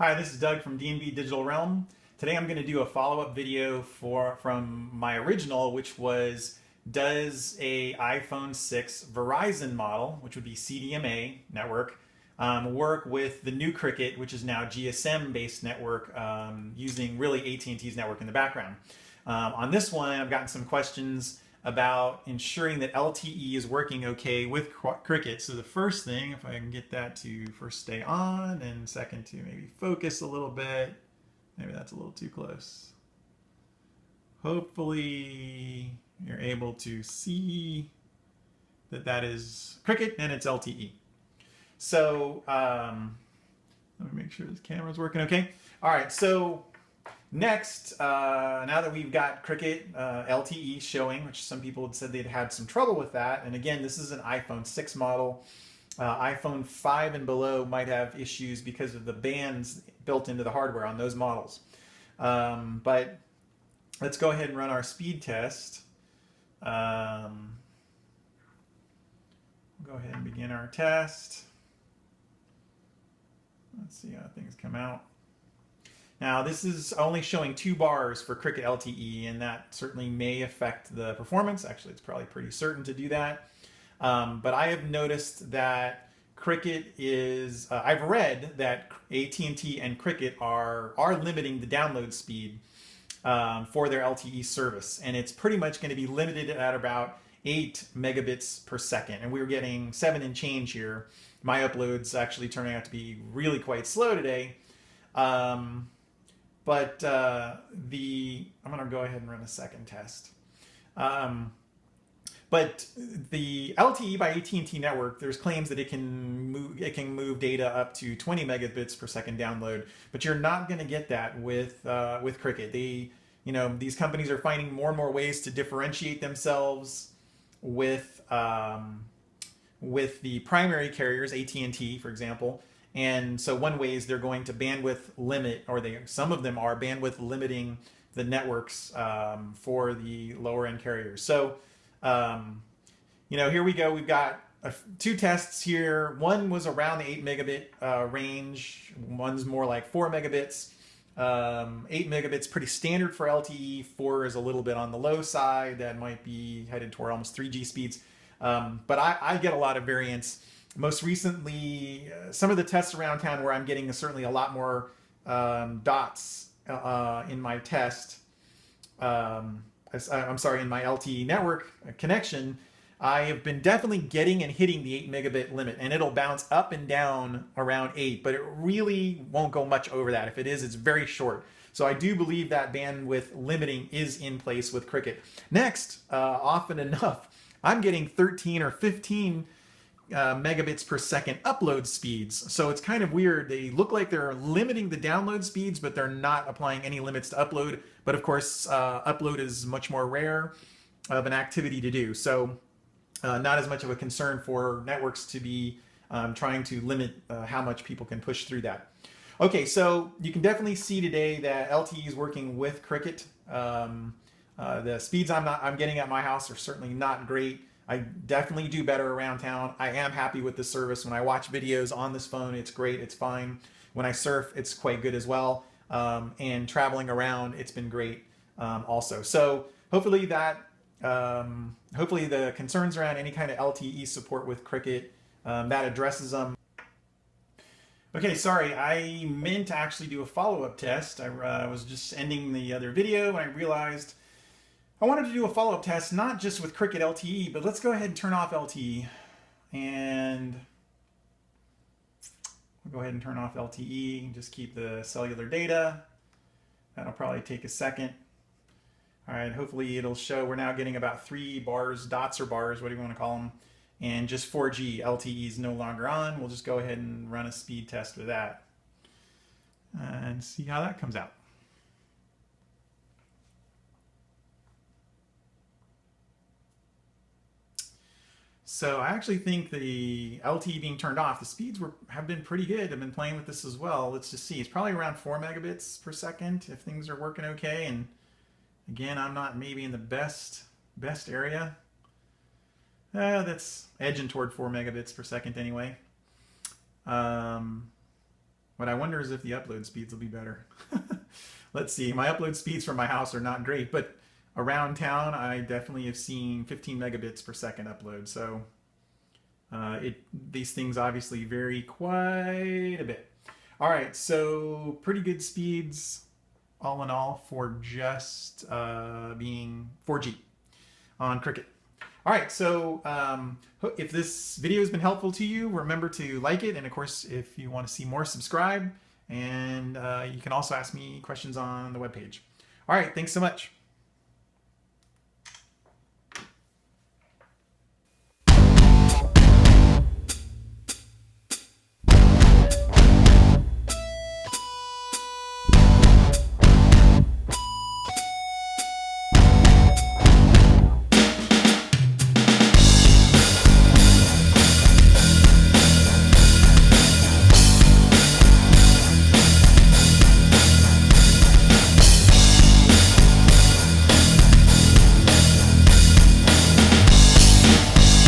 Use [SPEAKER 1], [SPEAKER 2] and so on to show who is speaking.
[SPEAKER 1] Hi, this is Doug from DB.digitalRealm. Today I'm going to do a follow-up video from my original, which was does a iPhone 6 Verizon model, which would be CDMA network, work with the new Cricket, which is now GSM-based network, using really AT&T's network in the background. On this one, I've gotten some questions about ensuring that LTE is working okay with Cricket. So the first thing, if I can get that to first stay on, and second to maybe focus a little bit. Maybe that's a little too close. Hopefully you're able to see that that is Cricket and it's LTE. So let me make sure this camera's working okay. All right, so next, now that we've got Cricket LTE showing, which some people had said they'd had some trouble with that, and again, this is an iPhone 6 model. iPhone 5 and below might have issues because of the bands built into the hardware on those models. But let's go ahead and run our speed test. We'll go ahead and begin our test. Let's see how things come out. Now, this is only showing 2 bars for Cricket LTE, and that certainly may affect the performance. Actually, it's probably pretty certain to do that. But I have noticed that Cricket is, I've read that AT&T and Cricket are limiting the download speed for their LTE service. And it's pretty much going to be limited at about 8 megabits per second. And we were getting 7 and change here. My upload's actually turning out to be really quite slow today. I'm going to go ahead and run a second test. But the LTE by AT&T network, there's claims that it can move data up to 20 megabits per second download, but you're not going to get that with Cricket. These companies are finding more and more ways to differentiate themselves with the primary carriers, AT&T, for example. And so one way is they're going to bandwidth limit, or some of them are bandwidth limiting the networks for the lower end carriers. So, here we go. We've got 2 tests here. One was around the 8 megabit range. One's more like 4 megabits. 8 megabits, pretty standard for LTE. 4 is a little bit on the low side. That might be headed toward almost 3G speeds. But I get a lot of variance. Most recently, some of the tests around town where I'm getting certainly a lot more dots in my test, I'm sorry, in my LTE network connection, I have been definitely getting and hitting the 8 megabit limit, and it'll bounce up and down around 8, but it really won't go much over that. If it is, it's very short. So I do believe that bandwidth limiting is in place with Cricket. Next, often enough, I'm getting 13 or 15 megabits per second upload speeds. So it's kind of weird. They look like they're limiting the download speeds, but they're not applying any limits to upload. But of course, upload is much more rare of an activity to do. So not as much of a concern for networks to be trying to limit how much people can push through that. Okay, so you can definitely see today that LTE is working with Cricket. The speeds I'm getting at my house are certainly not great. I definitely do better around town. I am happy with the service. When I watch videos on this phone, it's great. It's fine. When I surf, it's quite good as well. And traveling around, it's been great also. So hopefully hopefully the concerns around any kind of LTE support with Cricket, that addresses them. Okay, sorry, I meant to actually do a follow-up test. I was just ending the other video and I realized I wanted to do a follow-up test, not just with Cricket LTE, but let's go ahead and turn off LTE. And we'll go ahead and turn off LTE and just keep the cellular data. That'll probably take a second. All right, hopefully it'll show we're now getting about 3 bars, dots or bars, what do you want to call them, and just 4G. LTE is no longer on. We'll just go ahead and run a speed test with that and see how that comes out. So I actually think the LTE being turned off, the speeds have been pretty good. I've been playing with this as well. Let's just see. It's probably around 4 megabits per second if things are working okay. And again, I'm not maybe in the best area. That's edging toward 4 megabits per second anyway. What I wonder is if the upload speeds will be better. Let's see. My upload speeds from my house are not great, but around town, I definitely have seen 15 megabits per second upload. So these things obviously vary quite a bit. All right, so pretty good speeds all in all for just being 4G on Cricket. All right, so if this video has been helpful to you, remember to like it. And of course, if you want to see more, subscribe. And you can also ask me questions on the webpage. All right, thanks so much.